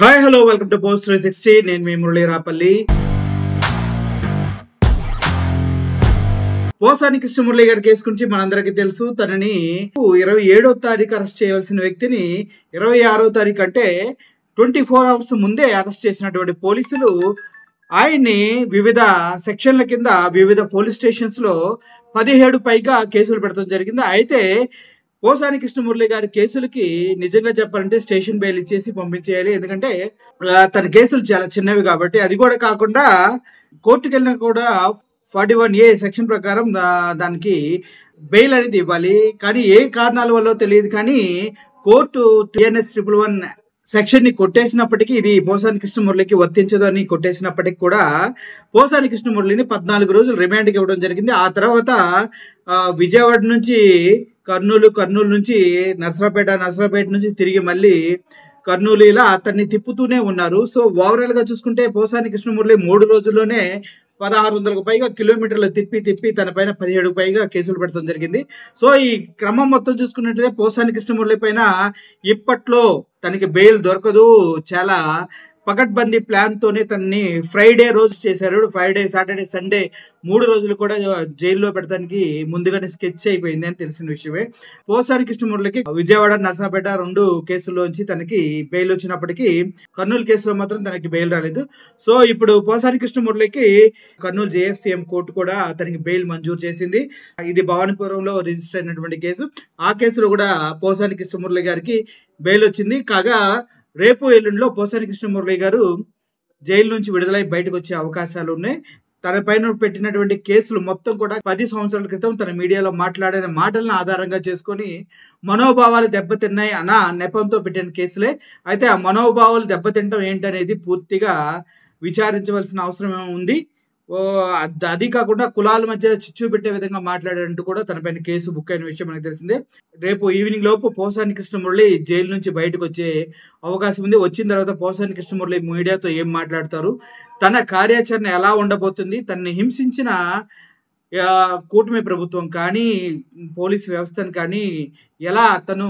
Hi hello welcome to post 360. నేను మీ మురళీ రాపల్లి. పోసాని కృష్ణమురళి గారి case గురించి మనందరికీ తెలుసు. తనని 27వ తారీఖు అరెస్ట్ చేయవలసిన వ్యక్తిని 26వ తారీఖు అంటే 24 అవర్స్ ముందే అరెస్ట్ చేసినటువంటి పోలీసులు ఆయన్ని వివిధ సెక్షన్ల కింద వివిధ పోలీస్ స్టేషన్స్ లో 17 పైగా కేసులు పెడతాం జరిగింది. అయితే పోసాని కృష్ణమురళి గారి కేసులకి నిజంగా చెప్పాలంటే స్టేషన్ బెయిల్ ఇచ్చేసి పంపించేయాలి. ఎందుకంటే తన కేసులు చాలా చిన్నవి కాబట్టి. అది కూడా కాకుండా కోర్టుకు వెళ్ళినా కూడా 41A సెక్షన్ ప్రకారం దానికి బెయిల్ అనేది ఇవ్వాలి. కానీ ఏ కారణాల వల్ల తెలియదు కానీ కోర్టు TNS 111 సెక్షన్ ని కొట్టేసినప్పటికీ ఇది పోసాని కృష్ణమురళికి వర్తించదు అని కొట్టేసినప్పటికీ కూడా పోసాని కృష్ణమురళిని 14 రోజులు రిమాండ్కి ఇవ్వడం జరిగింది. ఆ తర్వాత విజయవాడ నుంచి కర్నూలు నుంచి నర్సరాపేట నుంచి తిరిగి మళ్ళీ కర్నూలు ఇలా అతన్ని తిప్పుతూనే ఉన్నారు. సో ఓవరాల్ గా చూసుకుంటే పోసాని కృష్ణమురళి 3 రోజుల్లోనే 1600కు పైగా కిలోమీటర్లు తిప్పి తన పైన 17 పైగా కేసులు పెడతాం జరిగింది. సో ఈ క్రమం మొత్తం చూసుకున్నట్లయితే పోసాని కృష్ణమురళి పైన ఇప్పట్లో తనకి బెయిల్ దొరకదు. చాలా పకడ్బందీ ప్లాన్ తోనే తనని ఫ్రైడే రోజు చేశారు. ఫ్రైడే, సాటర్డే, సండే 3 రోజులు కూడా జైల్లో పెడతానికి ముందుగానే స్కెచ్ అయిపోయింది అని తెలిసిన విషయమే. పోసాని కృష్ణమురళికి విజయవాడ, నర్సరాపేట 2 కేసుల్లోంచి తనకి బెయిల్ వచ్చినప్పటికీ కర్నూలు కేసులో మాత్రం తనకి బెయిల్ రాలేదు. సో ఇప్పుడు పోసాని కృష్ణమురళికి కర్నూలు JFCM కోర్టు కూడా తనకి బెయిల్ మంజూరు చేసింది. ఇది భవానీపురంలో రిజిస్టర్ అయినటువంటి కేసు. ఆ కేసులో కూడా పోసాని కృష్ణమురళి గారికి బెయిల్ వచ్చింది. కాగా రేపు ఎల్లుండిలో పోసాని కృష్ణమురళి గారు జైలు నుంచి విడుదలై బయటకు వచ్చే అవకాశాలు ఉన్నాయి. తన పైన పెట్టినటువంటి కేసులు మొత్తం కూడా 10 సంవత్సరాల క్రితం తన మీడియాలో మాట్లాడిన మాటలను ఆధారంగా చేసుకొని మనోభావాలు దెబ్బతిన్నాయి అన్న నెపంతో పెట్టిన కేసులే. అయితే ఆ మనోభావాలు దెబ్బతింటం ఏంటనేది పూర్తిగా విచారించవలసిన అవసరం ఉంది. అది కాకుండా కులాల మధ్య చిచ్చు పెట్టే విధంగా మాట్లాడారంటూ కూడా తన పైన కేసు బుక్ అయిన విషయం మనకు తెలిసిందే. రేపు ఈవినింగ్ లోపు పోసాని కృష్ణమురళి జైలు నుంచి బయటకు వచ్చే అవకాశం ఉంది. వచ్చిన తర్వాత పోసాని కృష్ణమురళి మీడియాతో ఏం మాట్లాడతారు, తన కార్యాచరణ ఎలా ఉండబోతుంది, తనని హింసించిన కూటమి ప్రభుత్వం కానీ పోలీసు వ్యవస్థను కానీ ఎలా తను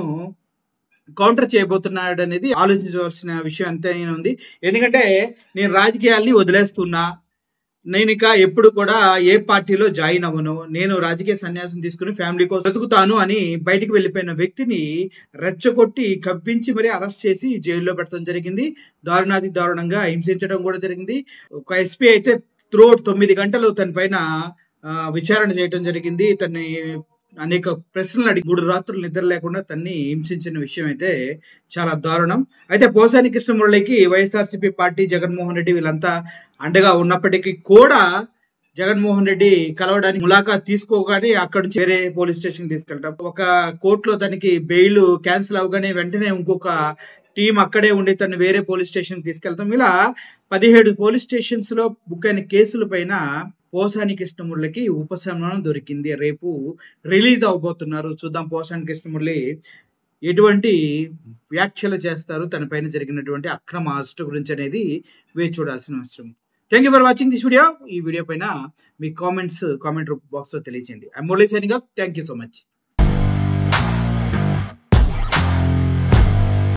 కౌంటర్ చేయబోతున్నాడు అనేది ఆలోచించవలసిన విషయం అంతేనా ఉంది. ఎందుకంటే నేను రాజకీయాల్ని వదిలేస్తున్నా, నేను ఇక ఎప్పుడు కూడా ఏ పార్టీలో జాయిన్ అవ్వను, నేను రాజకీయ సన్యాసం తీసుకుని ఫ్యామిలీ కోసం బ్రతుకుతాను అని బయటికి వెళ్ళిపోయిన వ్యక్తిని రెచ్చగొట్టి కవ్వించి మరి అరెస్ట్ చేసి జైల్లో పెట్టడం జరిగింది. దారుణంగా హింసించడం కూడా జరిగింది. ఒక SP అయితే త్రూఅవుట్ 9 గంటలు తన పైన విచారణ చేయడం జరిగింది. తన్ని అనేక ప్రశ్నలు అడిగి 3 రాత్రులు నిద్ర లేకుండా తన్ని హింసించిన విషయం అయితే చాలా దారుణం. అయితే పోసాని కృష్ణమురళికి వైఎస్ఆర్సీపీ పార్టీ, జగన్మోహన్ రెడ్డి వీళ్ళంతా అండగా ఉన్నప్పటికీ కూడా జగన్మోహన్ రెడ్డి కలవడానికి ములాఖాత్ తీసుకోగానే అక్కడి నుంచి వేరే పోలీస్ స్టేషన్ తీసుకెళ్ళటం, ఒక కోర్టులో తనకి బెయిల్ క్యాన్సిల్ అవగానే వెంటనే ఇంకొక టీం అక్కడే ఉండి తను వేరే పోలీస్ స్టేషన్ తీసుకెళ్తాం. ఇలా 17 పోలీస్ స్టేషన్స్ లో బుక్ అయిన కేసుల పైన పోసాని కృష్ణమురళికి ఉపశమనం దొరికింది. రేపు రిలీజ్ అవబోతున్నారు. చూద్దాం పోసాని కృష్ణమురళి ఎటువంటి వ్యాఖ్యలు చేస్తారు తన పైన జరిగినటువంటి అక్రమ అరెస్ట్ గురించి అనేది వేచి చూడాల్సిన అవసరం. Thank you for watching this video. ఈ వీడియో పైన మీ కామెంట్ బాక్స్ లో తెలియజేయండి. I'm Murali signing off. Thank you so much.